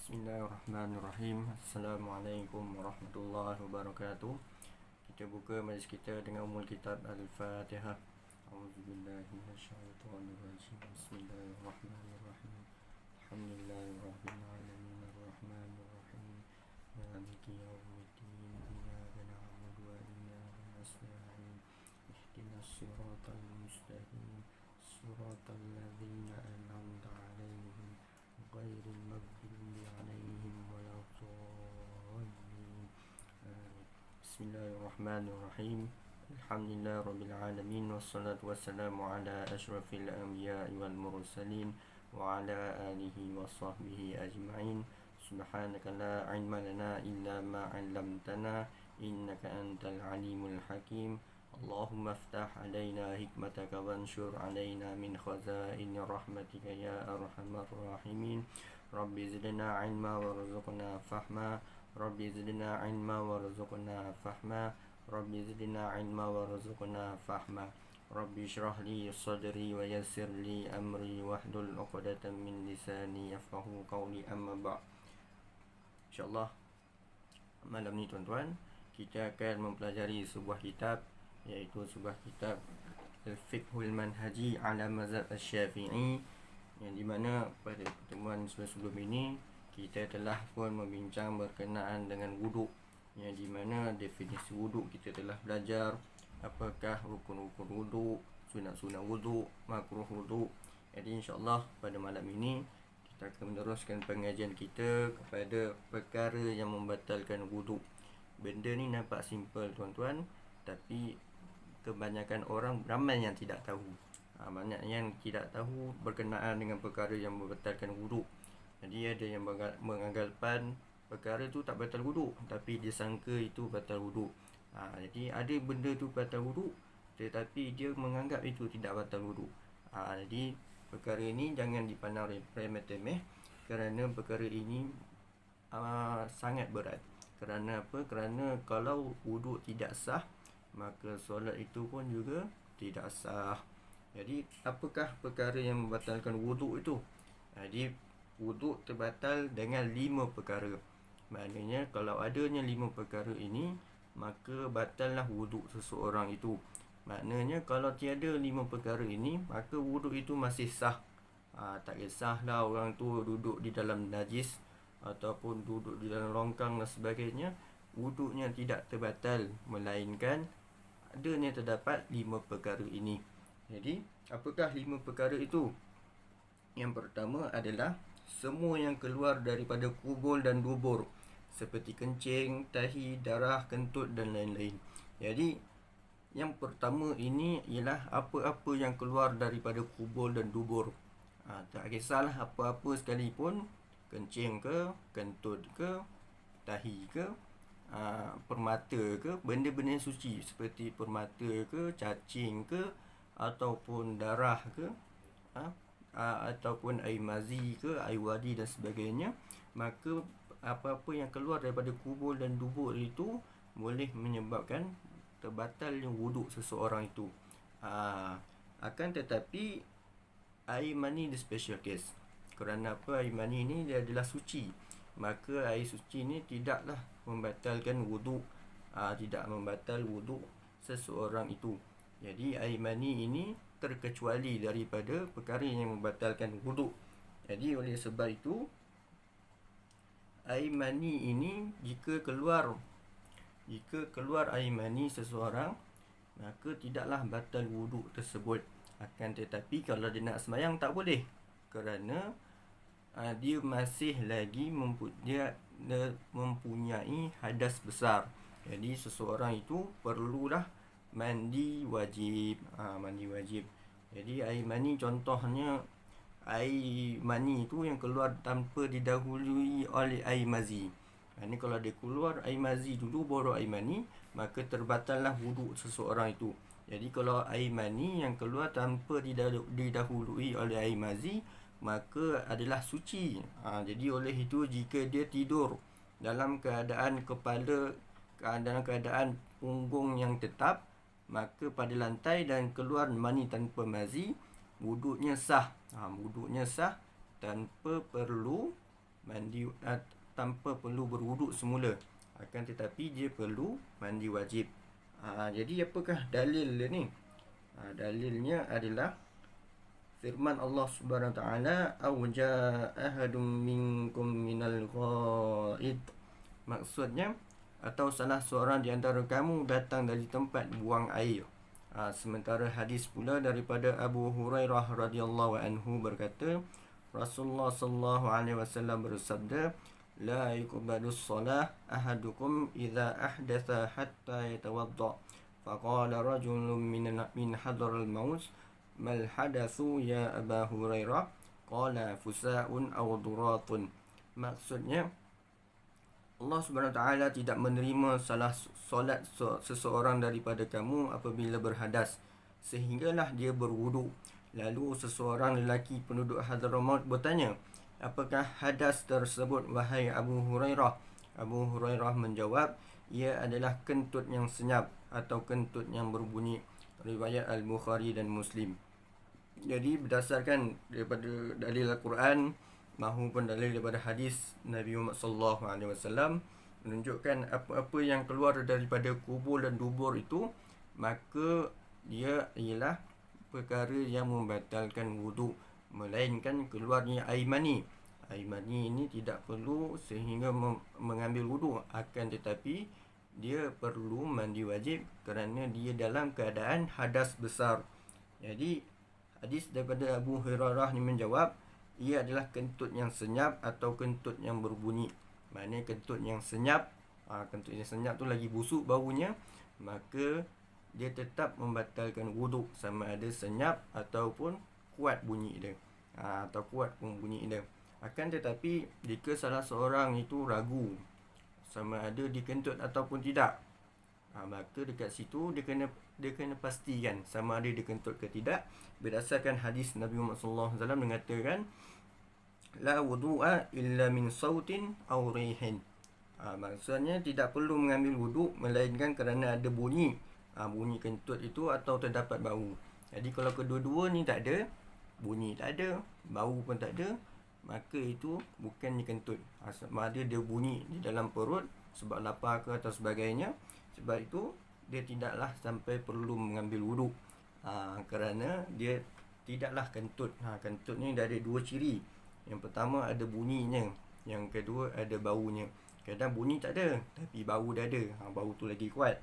Bismillahirrahmanirrahim. Assalamualaikum warahmatullahi wabarakatuh. Kita buka majlis kita dengan umul kitab Al-Fatihah. A'udzubillahi minasyaitonirrajim. Bismillahirrahmanirrahim. Alhamdulillahirabbil alamin arrahmanirrahim. Maliki yaumiddin. Iyyaka na'budu wa iyyaka nasta'in. Ihdinas siratal mustaqim. Siratal ladzina an'amta 'alaihim ghairil maghdubi 'alaihim waladdallin. Bismillahirrahmanirrahim. Alhamdulillah rabbil alamin wassalatu wassalamu ala asyrafil anbiya'i wal mursalin wa ala alihi wa sahbihi ajma'in. Subhanaka la 'ilma lana illa ma 'allamtana innaka antal alimul hakim. Allahumma aftah alaina hikmataka wanshur alaina min khazain rahmatika ya arhamar rahimin. Rabbi zidna ilma warzuqna fahma. Rabbi zidna ilma warzuqna fahma. Rabbi zidna ilma warzuqna fahma. Rabbi shrah li sadri wa yassir li amri wahlul 'uqdatam min lisani yafqahu qawli, amma ba'd. InsyaAllah malam ni tuan-tuan, kita akan mempelajari sebuah kitab, iaitu sebuah kitab Al-Fiqhul Manhaji ala Mazhab Asy-Syafi'i, yang dimana pada pertemuan sebelum ini kita telah pun membincang berkenaan dengan wuduk, yang dimana definisi wuduk kita telah belajar, apakah rukun-rukun wuduk, sunat-sunat wuduk, makruh wuduk. Jadi insyaAllah pada malam ini kita akan meneruskan pengajian kita kepada perkara yang membatalkan wuduk. Benda ni nampak simple tuan-tuan, tapi kebanyakan orang ramai yang tidak tahu. Banyak yang tidak tahu berkenaan dengan perkara yang membatalkan wuduk. Jadi ada yang menganggalkan perkara tu tak batal wuduk, tapi dia sangka itu batal wuduk. Jadi ada benda tu batal wuduk, tetapi dia menganggap itu tidak batal wuduk. Jadi perkara ini jangan dipandang remeh-temeh, kerana perkara ini sangat berat. Kerana apa? Kerana kalau wuduk tidak sah, maka solat itu pun juga tidak sah. Jadi apakah perkara yang membatalkan wuduk itu? Jadi wuduk terbatal dengan 5 perkara. Maknanya kalau adanya 5 perkara ini, maka batallah wuduk seseorang itu. Maknanya kalau tiada 5 perkara ini, maka wuduk itu masih sah. Tak kisahlah orang tu duduk di dalam najis ataupun duduk di dalam longkang dan sebagainya, wuduknya tidak terbatal, melainkan adanya terdapat 5 perkara ini. Jadi apakah 5 perkara itu? Yang pertama adalah semua yang keluar daripada kubul dan dubur, seperti kencing, tahi, darah, kentut dan lain-lain. Jadi yang pertama ini ialah apa-apa yang keluar daripada kubul dan dubur. Tak kisahlah apa-apa sekalipun, kencing ke, kentut ke, tahi ke, permata ke, benda-benda yang suci seperti permata ke, cacing ke, ataupun darah ke, ataupun air mazi ke, air wadi dan sebagainya, maka apa-apa yang keluar daripada kubul dan dubur itu boleh menyebabkan terbatalnya wuduk seseorang itu. Akan tetapi air mani the special case. Kerana apa? Air mani ini dia adalah suci, maka air suci ini tidaklah membatalkan wuduk, tidak membatal wuduk seseorang itu. Jadi air mani ini terkecuali daripada perkara yang membatalkan wuduk. Jadi oleh sebab itu, air mani ini jika keluar air mani seseorang, maka tidaklah batal wuduk tersebut. Akan tetapi kalau dia nak sembahyang tak boleh, kerana dia masih lagi mempunyai hadas besar. Jadi seseorang itu perlulah mandi wajib. Mandi wajib. Jadi air mani, contohnya air mani itu yang keluar tanpa didahului oleh air mazi. Ini kalau dia keluar air mazi dulu baru air mani, maka terbatallah wuduk seseorang itu. Jadi kalau air mani yang keluar tanpa didahului oleh air mazi, maka adalah suci. Jadi oleh itu, jika dia tidur dalam keadaan keadaan punggung yang tetap, maka pada lantai dan keluar mani tanpa mazi, wuduknya sah. Wuduknya sah tanpa perlu tanpa perlu berwuduk semula, akan tetapi dia perlu mandi wajib. Jadi apakah dalil dia ni? Dalilnya adalah firman Allah Subhanahu Wa Taala, "Aw jaa ahadum minkum minal ghaid." Maksudnya, atau salah seorang di antara kamu datang dari tempat buang air. Sementara hadis pula daripada Abu Hurairah radhiyallahu anhu berkata, Rasulullah sallallahu alaihi wasallam bersabda, "La yuqbalu shalah ahadukum idza ahdatha hatta yatawadda." Faqala rajulun min hadaril maut, "Mal hadatsu ya Aba Hurairah?" Qala fusa'un aw duratun. Maksudnya, Allah Subhanahu Taala tidak menerima solat seseorang daripada kamu apabila berhadas sehinggalah dia berwuduk. Lalu seseorang lelaki penduduk Hadramaut bertanya, "Apakah hadas tersebut wahai Abu Hurairah?" Abu Hurairah menjawab, "Ia adalah kentut yang senyap atau kentut yang berbunyi." Riwayat Al-Bukhari dan Muslim. Jadi berdasarkan daripada dalil Al-Quran maupun dalil daripada hadis Nabi Muhammad sallallahu alaihi wasallam menunjukkan apa-apa yang keluar daripada kubur dan dubur itu, maka dia ialah perkara yang membatalkan wuduk, melainkan keluarnya air mani. Air mani ini tidak perlu sehingga mengambil wuduk, akan tetapi dia perlu mandi wajib kerana dia dalam keadaan hadas besar. Jadi hadis daripada Abu Hurairah ni menjawab, ia adalah kentut yang senyap atau kentut yang berbunyi. Maknanya kentut yang senyap, kentut yang senyap tu lagi busuk baunya, maka dia tetap membatalkan wuduk sama ada senyap ataupun kuat bunyi dia, atau kuat bunyi dia. Akan tetapi jika salah seorang itu ragu sama ada dikentut ataupun tidak, maka dekat situ dia kena pastikan sama ada dikentut ke tidak. Berdasarkan hadis Nabi Muhammad sallallahu alaihi wasallam mengatakan, "La wudu'a illa min sautin aw rihin." Maksudnya tidak perlu mengambil wuduk melainkan kerana ada bunyi, bunyi kentut itu atau terdapat bau. Jadi kalau kedua-dua ni tak ada, bunyi tak ada, bau pun tak ada, maka itu bukannya kentut. Sama ada dia bunyi di dalam perut sebab lapar ke atau sebagainya, sebab itu dia tidaklah sampai perlu mengambil wuduk, kerana dia tidaklah kentut. Kentut ni dah ada dua ciri. Yang pertama ada bunyinya, yang kedua ada baunya. Kadang bunyi tak ada tapi bau dah ada, bau tu lagi kuat.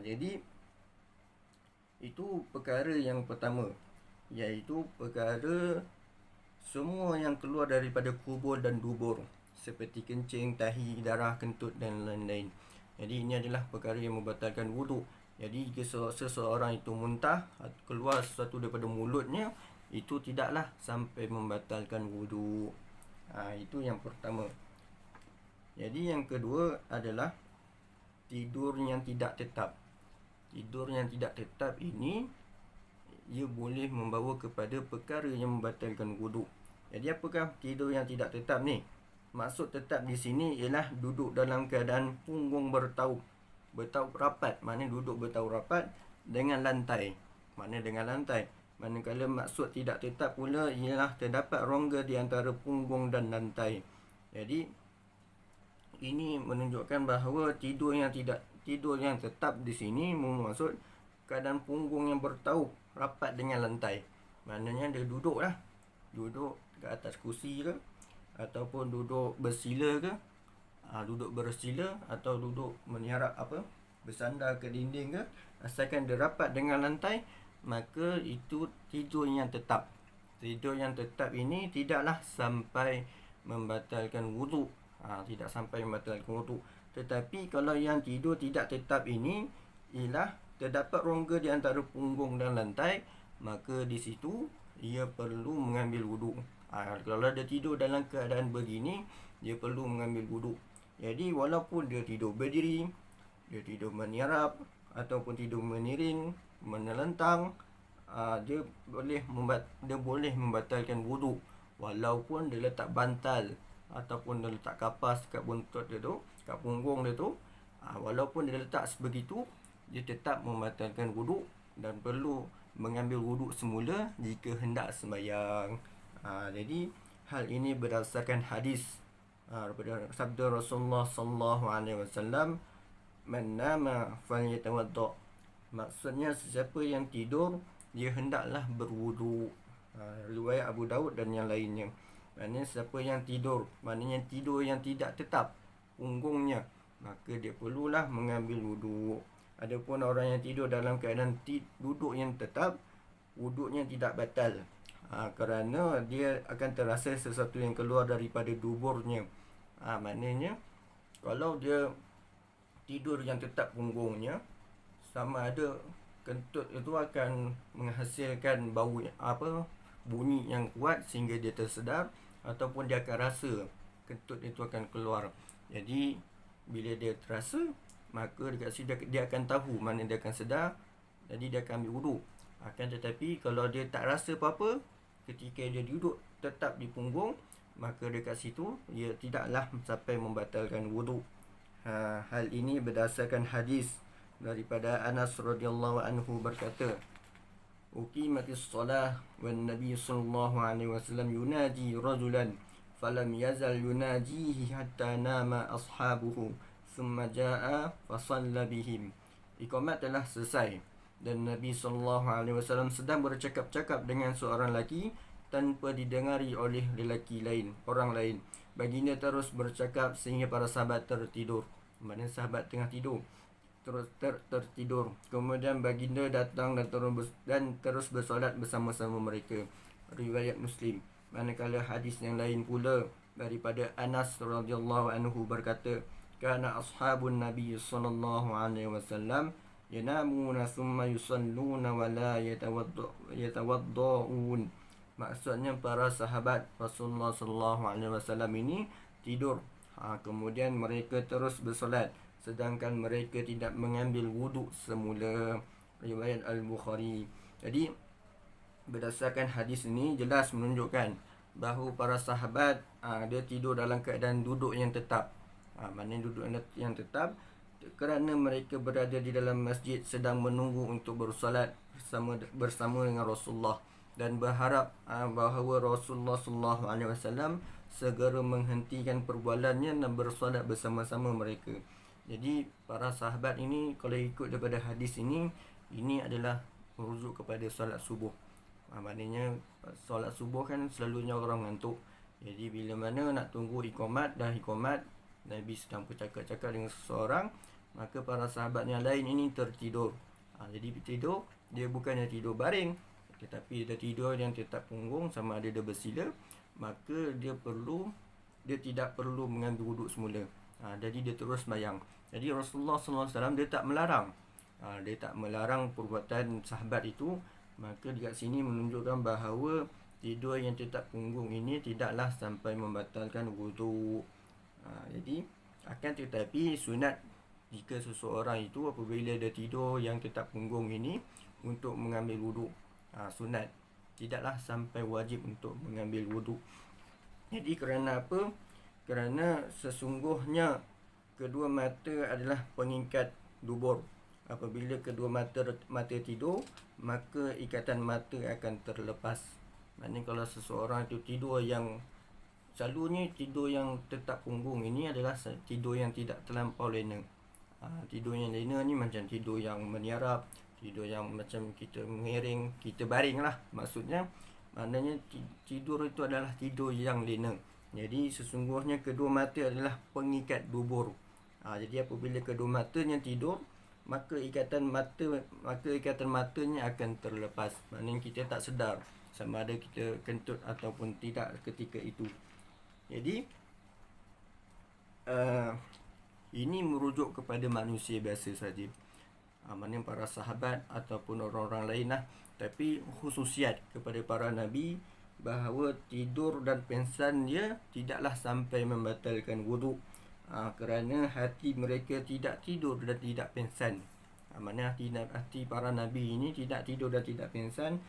Jadi itu perkara yang pertama, iaitu perkara semua yang keluar daripada kubur dan dubur, seperti kencing, tahi, darah, kentut dan lain-lain. Jadi ini adalah perkara yang membatalkan wuduk. Jadi jika seseorang itu muntah, keluar sesuatu daripada mulutnya, itu tidaklah sampai membatalkan wuduk. Itu yang pertama. Jadi yang kedua adalah tidur yang tidak tetap. Tidur yang tidak tetap ini, ia boleh membawa kepada perkara yang membatalkan wuduk. Jadi apakah tidur yang tidak tetap ni? Maksud tetap di sini ialah duduk dalam keadaan punggung bertaup rapat. Maknanya duduk bertaup rapat dengan lantai. Maknanya dengan lantai. Manakala maksud tidak tetap pula ialah terdapat rongga di antara punggung dan lantai. Jadi ini menunjukkan bahawa tidur yang tetap di sini bermaksud keadaan punggung yang bertaup rapat dengan lantai. Maknanya dia duduk ke atas kursi ke, ataupun duduk bersila ke, duduk bersila atau duduk meniarap bersandar ke dinding ke, asalkan dia rapat dengan lantai, maka itu tidur yang tetap. Tidur yang tetap ini tidaklah sampai membatalkan wuduk, tidak sampai membatalkan wuduk. Tetapi kalau yang tidur tidak tetap ini ialah terdapat rongga di antara punggung dan lantai, maka di situ ia perlu mengambil wuduk. Kalau dia tidur dalam keadaan begini, dia perlu mengambil wuduk. Jadi walaupun dia tidur berdiri, dia tidur meniarap ataupun tidur meniring, menelentang, dia boleh membatalkan wuduk walaupun dia letak bantal ataupun dia letak kapas kat buntut dia tu, kat punggung dia tu. Walaupun dia letak sebegitu, dia tetap membatalkan wuduk dan perlu mengambil wuduk semula jika hendak sembahyang. Jadi hal ini berdasarkan hadis Daripada sabda Rasulullah sallallahu alaihi wasallam, man nama falyatawadda. Maksudnya sesiapa yang tidur dia hendaklah berwuduk. Riwayat Abu Daud dan yang lainnya. Maknanya siapa yang tidur, maknanya tidur yang tidak tetap punggungnya, maka dia perlulah mengambil wuduk. Adapun orang yang tidur dalam keadaan duduk yang tetap, wuduknya tidak batal. Kerana dia akan terasa sesuatu yang keluar daripada duburnya. Maknanya kalau dia tidur yang tetap punggungnya, sama ada kentut itu akan menghasilkan bau bunyi yang kuat sehingga dia tersedar, ataupun dia akan rasa kentut itu akan keluar. Jadi bila dia terasa, maka dekat situ dia akan tahu mana dia akan sedar, jadi dia akan ambil wuduk. Akan tetapi kalau dia tak rasa apa-apa ketika dia duduk tetap di punggung, maka dekat situ ia tidaklah sampai membatalkan wuduk. Hal ini berdasarkan hadis daripada Anas radhiyallahu anhu berkata, uqimatis salah wan nabi sallallahu alaihi wasallam yunaji rajulan falam yazal yunajihi hatta nama ashabuhu thumma jaa fa shalla bihim. Iqamat telah selesai dan Nabi sallallahu alaihi wasallam sedang bercakap-cakap dengan seorang lelaki tanpa didengari oleh lelaki lain, orang lain. Baginda terus bercakap sehingga para sahabat tertidur. Maknanya sahabat tengah tidur, terus tertidur. Kemudian baginda datang dan terus bersolat bersama-sama mereka. Riwayat Muslim. Manakala hadis yang lain pula daripada Anas radhiyallahu anhu berkata, kana ashabun nabi sallallahu alaihi wasallam yanamuna thumma yusalluna wa la yatawadda'un. Maksudnya para sahabat Rasulullah sallallahu alaihi wasallam ini tidur, kemudian mereka terus bersolat sedangkan mereka tidak mengambil wuduk semula. Riwayat Al-Bukhari. Jadi berdasarkan hadis ini jelas menunjukkan bahawa para sahabat dia tidur dalam keadaan duduk yang tetap. Maknanya duduk yang tetap kerana mereka berada di dalam masjid sedang menunggu untuk bersolat bersama dengan Rasulullah, dan berharap bahawa Rasulullah sallallahu alaihi wasallam segera menghentikan perbualannya dan bersolat bersama-sama mereka. Jadi para sahabat ini kalau ikut daripada hadis ini adalah merujuk kepada solat subuh. Maknanya solat subuh kan selalunya orang ngantuk. Jadi bila mana nak tunggu iqamat, dah iqamat, Nabi sedang bercakap-cakap dengan seseorang, maka para sahabat yang lain ini tertidur. Jadi tidur, dia bukannya tidur baring, tetapi dia tidur yang tetap punggung, sama ada dia bersila, maka dia tidak perlu mengambil wuduk semula. Jadi dia terus sembahyang. Jadi Rasulullah SAW dia tak melarang. Dia tak melarang perbuatan sahabat itu. Maka dekat sini menunjukkan bahawa tidur yang tetap punggung ini tidaklah sampai membatalkan wuduk. Jadi akan tetapi sunat jika seseorang itu apabila dia tidur yang tetap punggung ini untuk mengambil wuduk. Sunat, tidaklah sampai wajib untuk mengambil wuduk. Jadi kerana apa? Kerana sesungguhnya kedua mata adalah pengikat dubur. Apabila kedua mata tidur, maka ikatan mata akan terlepas. Maknanya kalau seseorang itu tidur yang selalunya tidur yang tetap punggung ini adalah tidur yang tidak terlampau lena. Tidur yang lena ni macam tidur yang meniarap, tidur yang macam kita mengiring, kita baring lah. Maksudnya maknanya tidur itu adalah tidur yang lena. Jadi sesungguhnya kedua mata adalah pengikat dubur. Jadi apabila kedua matanya tidur, maka ikatan matanya akan terlepas. Maknanya kita tak sedar sama ada kita kentut ataupun tidak ketika itu. Jadi ini merujuk kepada manusia biasa saja. Maknanya para sahabat ataupun orang-orang lain lah. Tapi khususiat kepada para nabi bahawa tidur dan pengsan dia tidaklah sampai membatalkan wuduk. Kerana hati mereka tidak tidur dan tidak pengsan. Maknanya hati para nabi ini tidak tidur dan tidak pengsan,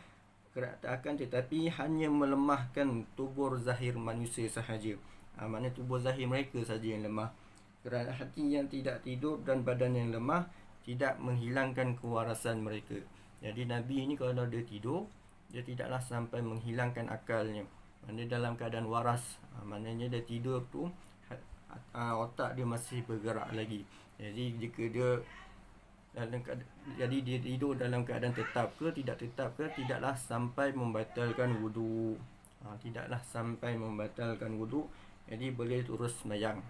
akan tetapi hanya melemahkan tubuh zahir manusia sahaja. Maknanya tubuh zahir mereka saja yang lemah. Kerana hati yang tidak tidur dan badan yang lemah tidak menghilangkan kewarasan mereka. Jadi Nabi ini kalau dia tidur, dia tidaklah sampai menghilangkan akalnya. Maknanya dalam keadaan waras. Maknanya dia tidur tu otak dia masih bergerak lagi. Jadi jika dia jadi dia tidur dalam keadaan tetap ke tidak tetap ke, tidaklah sampai membatalkan wudu. Tidaklah sampai membatalkan wudu, jadi boleh terus sembahyang.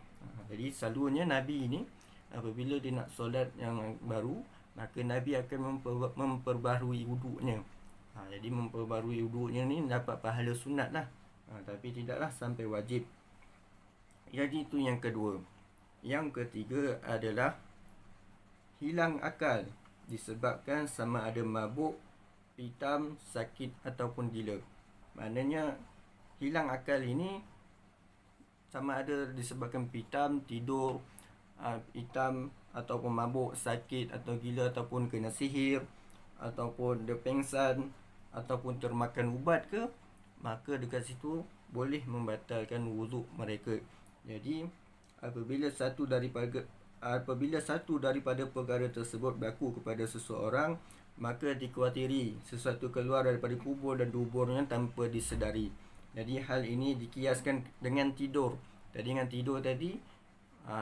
Jadi selalunya Nabi ini apabila dia nak solat yang baru, maka Nabi akan memperbaharui wudunya. Jadi memperbaharui wudunya ni dapat pahala sunat lah, tapi tidaklah sampai wajib. Jadi itu yang kedua. Yang ketiga adalah hilang akal disebabkan sama ada mabuk, pitam, sakit ataupun gila. Maknanya hilang akal ini sama ada disebabkan pitam, tidur, pitam ataupun mabuk, sakit atau gila, ataupun kena sihir, ataupun dia pengsan, ataupun termakan ubat ke, maka dekat situ boleh membatalkan wuduk mereka. Jadi apabila satu daripada perkara tersebut berlaku kepada seseorang, maka dikhawatiri sesuatu keluar daripada kubur dan duburnya tanpa disedari. Jadi hal ini dikiaskan dengan tidur. Jadi dengan tidur tadi,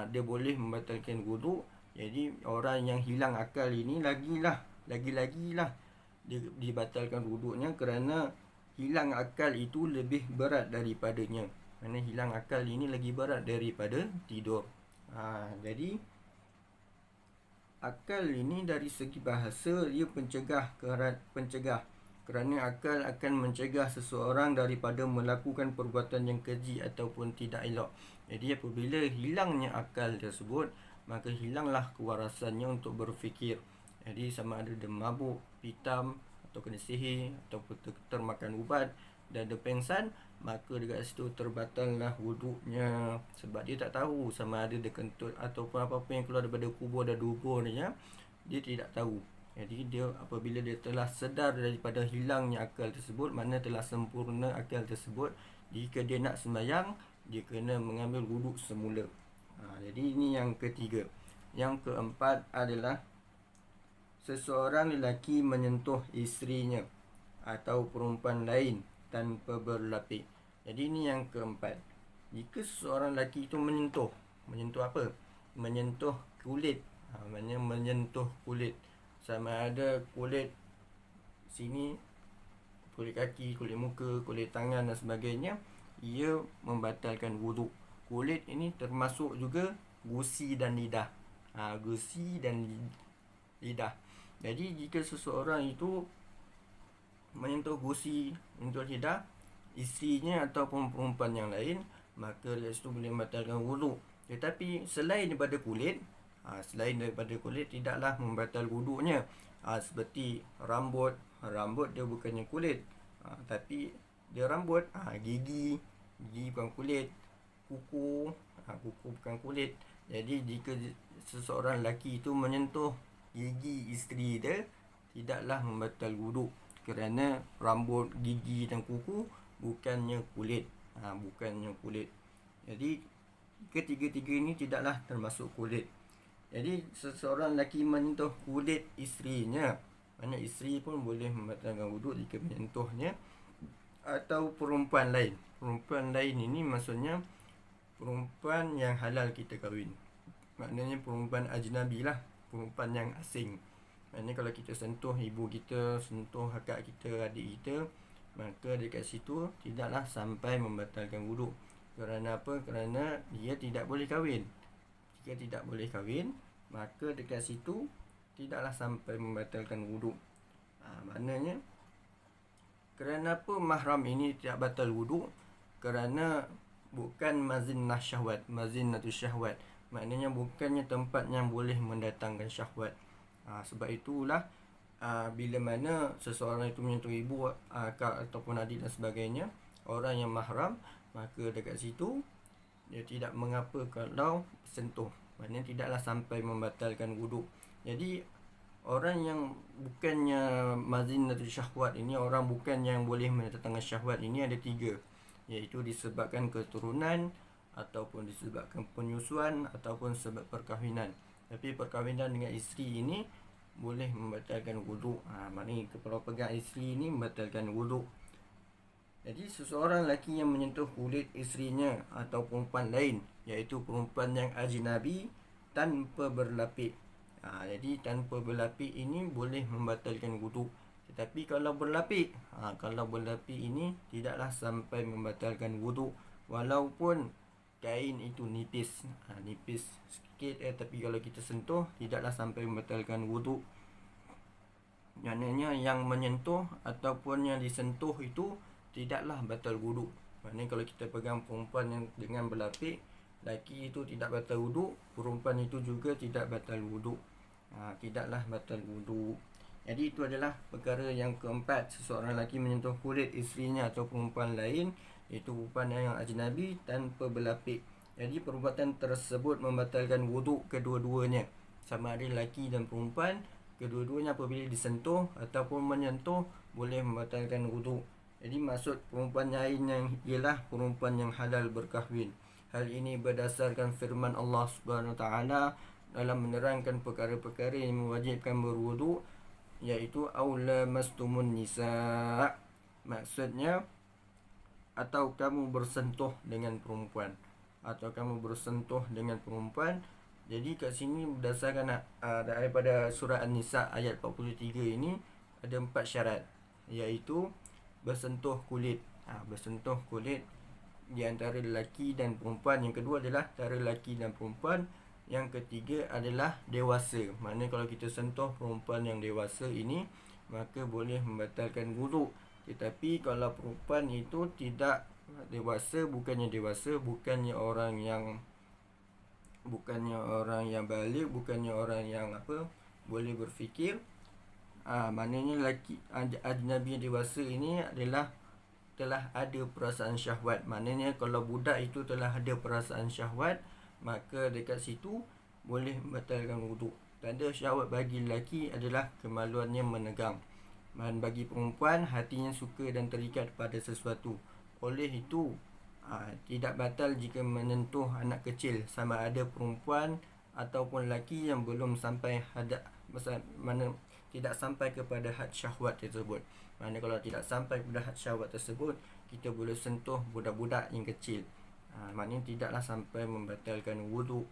dia boleh membatalkan wuduk. Jadi orang yang hilang akal ini lagi-lagilah dia dibatalkan wuduknya, kerana hilang akal itu lebih berat daripadanya. Kerana hilang akal ini lagi berat daripada tidur. Jadi akal ini dari segi bahasa dia pencegah, kerana akal akan mencegah seseorang daripada melakukan perbuatan yang keji ataupun tidak elok. Jadi apabila hilangnya akal tersebut, maka hilanglah kewarasannya untuk berfikir. Jadi sama ada dia mabuk, pitam, atau kena sihir, ataupun termakan ubat dan dia pengsan, maka dekat situ terbatallah wuduknya. Sebab dia tak tahu sama ada dia kentut ataupun apa-apa yang keluar daripada kubur dan duburnya, dia tidak tahu. Jadi dia apabila dia telah sedar daripada hilangnya akal tersebut, mana telah sempurna akal tersebut, jika dia nak sembahyang, dia kena mengambil wuduk semula. Jadi ini yang ketiga. Yang keempat adalah seseorang lelaki menyentuh isterinya atau perempuan lain tanpa berlapik. Jadi ini yang keempat. Jika seseorang lelaki itu menyentuh apa? Menyentuh kulit. Maksudnya menyentuh kulit. Sama ada kulit sini, kulit kaki, kulit muka, kulit tangan dan sebagainya, ia membatalkan wuduk. Kulit ini termasuk juga gusi dan lidah. Gusi dan lidah. Jadi jika seseorang itu menyentuh gusi, menyentuh lidah isterinya ataupun perempuan yang lain, maka dari situ boleh membatalkan wuduk. Tetapi selain daripada kulit, tidaklah membatal wuduknya. Seperti rambut dia bukannya kulit, tapi dia rambut. Gigi bukan kulit. Kuku bukan kulit. Jadi jika seseorang lelaki itu menyentuh gigi isteri dia, tidaklah membatal wuduk, kerana rambut, gigi dan kuku bukannya kulit. Jadi ketiga-tiga ini tidaklah termasuk kulit. Jadi seseorang lelaki menyentuh kulit isterinya, maknanya isteri pun boleh membatalkan wuduk jika menyentuhnya. Atau perempuan lain. Perempuan lain ini maksudnya perempuan yang halal kita kahwin. Maknanya perempuan ajnabi lah, perempuan yang asing. Maknanya kalau kita sentuh ibu kita, sentuh kakak kita, adik kita, maka dekat situ tidaklah sampai membatalkan wuduk. Kerana apa? Kerana dia tidak boleh kahwin. Jika tidak boleh kahwin, maka dekat situ tidaklah sampai membatalkan wuduk. Maknanya kerana apa mahram ini tidak batal wuduk? Kerana bukan mazinnah syahwat, mazinnatus syahwat. Maknanya bukannya tempat yang boleh mendatangkan syahwat. Sebab itulah bila mana seseorang itu menyentuh ibu, akak ataupun adik dan sebagainya, orang yang mahram, maka dekat situ dia tidak mengapa kalau sentuh. Maknanya tidaklah sampai membatalkan wuduk. Jadi orang yang bukannya mazinnatul syahwat ini, orang bukan yang boleh mendatangkan syahwat ini, ada tiga, iaitu disebabkan keturunan, ataupun disebabkan penyusuan, ataupun sebab perkahwinan. Tapi perkahwinan dengan isteri ini boleh membatalkan wuduk. Maknanya kalau pegang isteri ini membatalkan wuduk. Jadi seseorang lelaki yang menyentuh kulit isterinya atau perempuan lain, iaitu perempuan yang ajnabi tanpa berlapik. Jadi tanpa berlapik ini boleh membatalkan wuduk. Tetapi kalau berlapik, ini tidaklah sampai membatalkan wuduk walaupun kain itu nipis. Nipis sikit tapi kalau kita sentuh tidaklah sampai membatalkan wuduk. Maknanya yang menyentuh ataupun yang disentuh itu tidaklah batal wuduk. Maknanya kalau kita pegang perempuan yang dengan berlapik, lelaki itu tidak batal wuduk, perempuan itu juga tidak batal wuduk. Tidaklah batal wuduk. Jadi itu adalah perkara yang keempat, seseorang lelaki menyentuh kulit isterinya atau perempuan lain, iaitu perempuan yang ajnabi tanpa berlapik. Jadi perbuatan tersebut membatalkan wuduk kedua-duanya, sama ada lelaki dan perempuan. Kedua-duanya apabila disentuh ataupun menyentuh boleh membatalkan wuduk. Jadi maksud perempuan lain yang ialah perempuan yang halal berkahwin. Hal ini berdasarkan firman Allah Subhanahu Wa Taala dalam menerangkan perkara-perkara yang mewajibkan berwuduk, iaitu aula mastumun nisa. Maksudnya atau kamu bersentuh dengan perempuan, Jadi kat sini berdasarkan daripada surah An-Nisa ayat 43 ini ada 4 syarat, iaitu bersentuh kulit. Bersentuh kulit di antara lelaki dan perempuan. Yang kedua adalah antara lelaki dan perempuan. Yang ketiga adalah dewasa. Maknanya kalau kita sentuh perempuan yang dewasa ini, maka boleh membatalkan wuduk. Tetapi kalau perempuan itu tidak dewasa, bukannya orang yang balik, bukannya orang yang boleh berfikir. Maknanya lelaki ajnabi yang dewasa ini adalah telah ada perasaan syahwat. Maknanya kalau budak itu telah ada perasaan syahwat, maka dekat situ boleh membatalkan wuduk. Tanda syahwat bagi lelaki adalah kemaluannya menegang, dan bagi perempuan hatinya suka dan terikat pada sesuatu. Oleh itu tidak batal jika menyentuh anak kecil, sama ada perempuan ataupun lelaki yang belum sampai tidak sampai kepada had syahwat tersebut. Mana kalau tidak sampai kepada had syahwat tersebut, kita boleh sentuh budak-budak yang kecil. Maknanya tidaklah sampai membatalkan wuduk.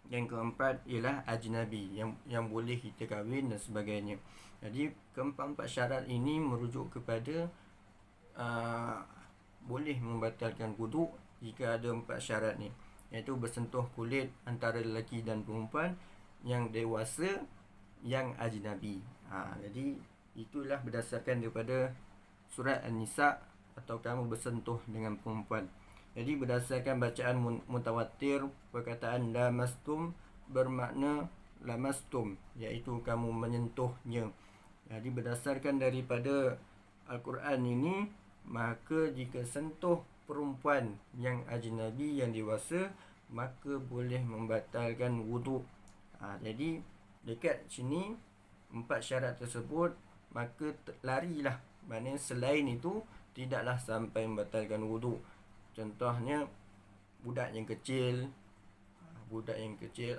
Yang keempat ialah ajnabi, yang boleh kita kahwin dan sebagainya. Jadi keempat-empat syarat ini merujuk kepada boleh membatalkan wuduk jika ada 4 syarat ni, iaitu bersentuh kulit antara lelaki dan perempuan, yang dewasa, yang ajnabi. Jadi itulah berdasarkan daripada surat An-Nisa, atau kamu bersentuh dengan perempuan. Jadi berdasarkan bacaan mutawatir, perkataan lamastum bermakna lamastum, iaitu kamu menyentuhnya. Jadi berdasarkan daripada Al-Quran ini, maka jika sentuh perempuan yang ajnabi, yang dewasa, maka boleh membatalkan wuduk. Jadi dekat sini 4 syarat tersebut, maka larilah. Maknanya selain itu tidaklah sampai membatalkan wuduk. Contohnya budak yang kecil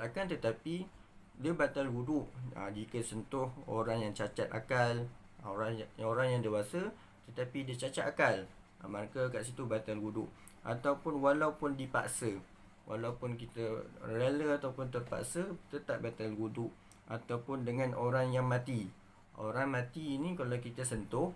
akan tetapi dia batal wuduk jika sentuh orang yang cacat akal, orang yang dewasa tetapi dia cacat akal, maka kat situ batal wuduk. Ataupun walaupun dipaksa, walaupun kita rela ataupun terpaksa, tetap batal wuduk. Ataupun dengan orang yang mati. Orang mati ini kalau kita sentuh,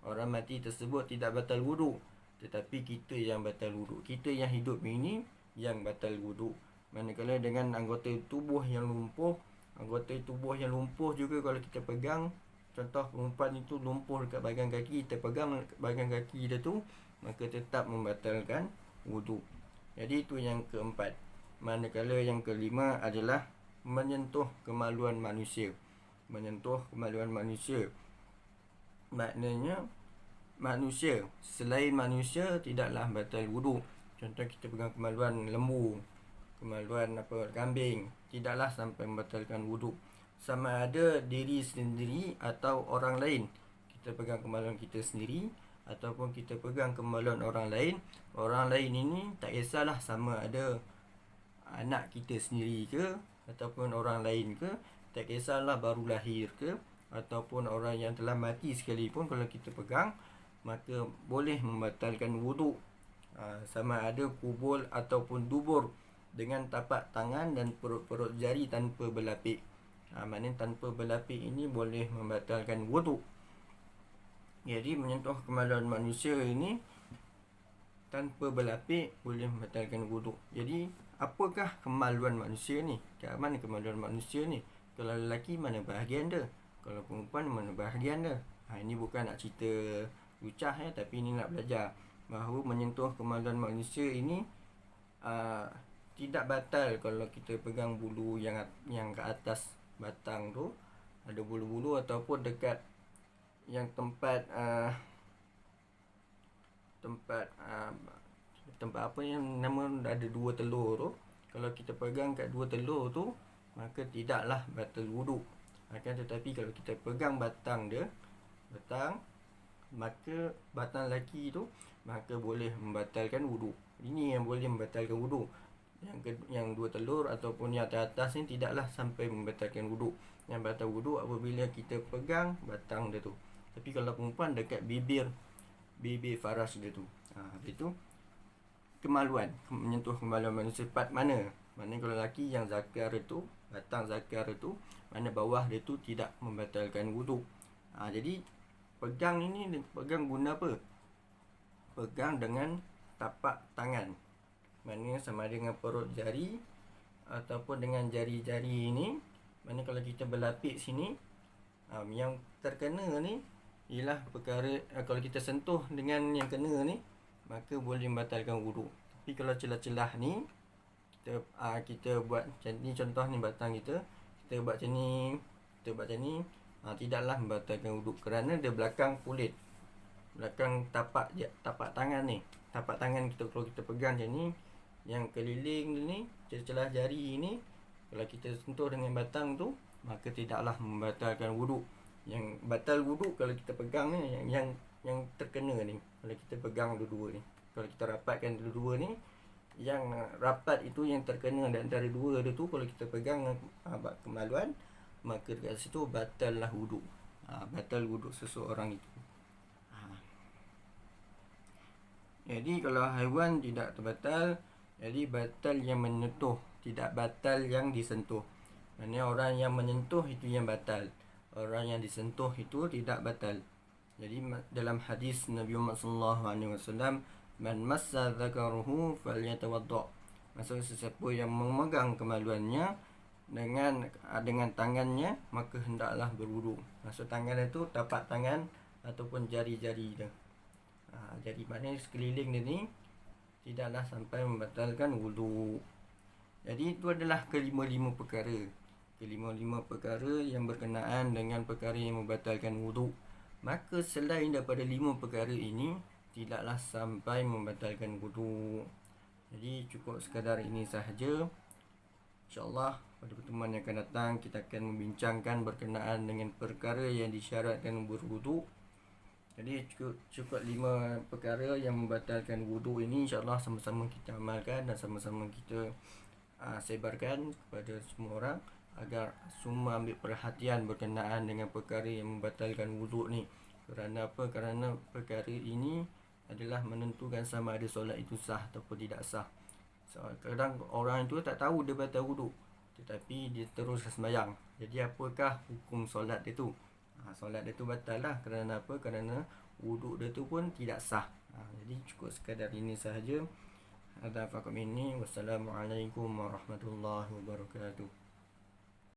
orang mati tersebut tidak batal wuduk, tetapi kita yang batal wuduk. Kita yang hidup ini yang batal wuduk. Manakala dengan anggota tubuh yang lumpuh juga kalau kita pegang, contoh perempuan itu lumpuh dekat bahagian kaki, kita pegang bahagian kaki dia tu, maka tetap membatalkan wuduk. Jadi itu yang keempat. Manakala yang kelima adalah menyentuh kemaluan manusia. Maknanya manusia, selain manusia tidaklah batal wuduk. Contoh kita pegang kemaluan lembu, kemaluan kambing, tidaklah sampai membatalkan wuduk. Sama ada diri sendiri atau orang lain, kita pegang kemaluan kita sendiri ataupun kita pegang kemaluan orang lain. Orang lain ini tak kisahlah sama ada anak kita sendiri ke ataupun orang lain ke, tak kisahlah baru lahir ke ataupun orang yang telah mati sekalipun, kalau kita pegang, maka boleh membatalkan wuduk. Sama ada kubul ataupun dubur dengan tapak tangan dan perut-perut jari tanpa berlapik. Maknanya tanpa berlapik ini boleh membatalkan wuduk. Jadi menyentuh kemaluan manusia ini tanpa berlapik boleh membatalkan wuduk. Jadi apakah kemaluan manusia ni? Kat mana kemaluan manusia ni? Kalau lelaki mana bahagian dia? Kalau perempuan mana bahagian dia? Ini bukan nak cerita lucah tapi ini nak belajar bahawa menyentuh kemaluan manusia ini tidak batal kalau kita pegang bulu yang ke atas batang tu, ada bulu-bulu ataupun dekat yang tempat apa yang nama ada dua telur tu. Kalau kita pegang kat dua telur tu, maka tidaklah batal wuduk. Akan tetapi kalau kita pegang batang dia, maka batang lelaki tu, maka boleh membatalkan wuduk. Ini yang boleh membatalkan wuduk. Yang dua telur ataupun yang atas ni tidaklah sampai membatalkan wuduk. Yang batal wuduk apabila kita pegang batang dia tu. Tapi kalau perempuan dekat bibir faras dia tu, itu kemaluan, menyentuh kemaluan manusia. Part mana? Maknanya kalau lelaki yang zakar itu, batang zakar itu, mana bawah dia tu tidak membatalkan wuduk. Jadi pegang ini, pegang guna apa? Pegang dengan tapak tangan. Maknanya sama ada dengan perut jari ataupun dengan jari-jari ini. Maknanya kalau kita berlapik sini, yang terkena ni ialah perkara, kalau kita sentuh dengan yang kena ni, maka boleh membatalkan wuduk. Tapi kalau celah-celah ni, kita buat macam ni, contoh ni batang kita buat macam ni, tidaklah membatalkan wuduk kerana dia belakang kulit, belakang tapak tangan ni. Tapak tangan kita kalau kita pegang macam ni, yang keliling ni, celah-celah jari ni, kalau kita sentuh dengan batang tu, maka tidaklah membatalkan wuduk. Yang batal wuduk kalau kita pegang ni, yang terkena ni, kalau kita pegang dua-dua ni, kalau kita rapatkan dua-dua ni, yang rapat itu yang terkena di antara dua dia tu, kalau kita pegang kemaluan, maka dekat situ batallah wuduk. Batal wuduk seseorang itu. Jadi kalau haiwan tidak terbatal, jadi batal yang menyentuh, tidak batal yang disentuh. Maksudnya orang yang menyentuh itu yang batal, orang yang disentuh itu tidak batal. Jadi dalam hadis Nabi Muhammad SAW, man massa dzakaruhu falyatawadda. Maksudnya sesiapa yang memegang kemaluannya dengan tangannya, maka hendaklah berwuduk. Maksud tangan itu tapak tangan ataupun jari-jari dia. Jadi maknanya sekeliling dia ni tidaklah sampai membatalkan wuduk. Jadi itu adalah kelima-lima perkara yang berkenaan dengan perkara yang membatalkan wuduk. Maka selain daripada 5 perkara ini, tidaklah sampai membatalkan wuduk. Jadi cukup sekadar ini sahaja. InsyaAllah pada pertemuan yang akan datang, kita akan membincangkan berkenaan dengan perkara yang disyaratkan berwuduk. Jadi cukup 5 perkara yang membatalkan wuduk ini, InsyaAllah sama-sama kita amalkan dan sama-sama kita sebarkan kepada semua orang, agar semua ambil perhatian berkenaan dengan perkara yang membatalkan wuduk ni. Kerana apa? Kerana perkara ini adalah menentukan sama ada solat itu sah ataupun tidak sah. Kadang orang itu tak tahu dia batal wuduk, tetapi dia terus sembahyang. Jadi apakah hukum solat dia tu? Solat dia tu batal lah. Kerana apa? Kerana wuduk dia tu pun tidak sah. Jadi cukup sekadar ini sahaja. Hadza faqat minni. Wassalamualaikum warahmatullahi wabarakatuh.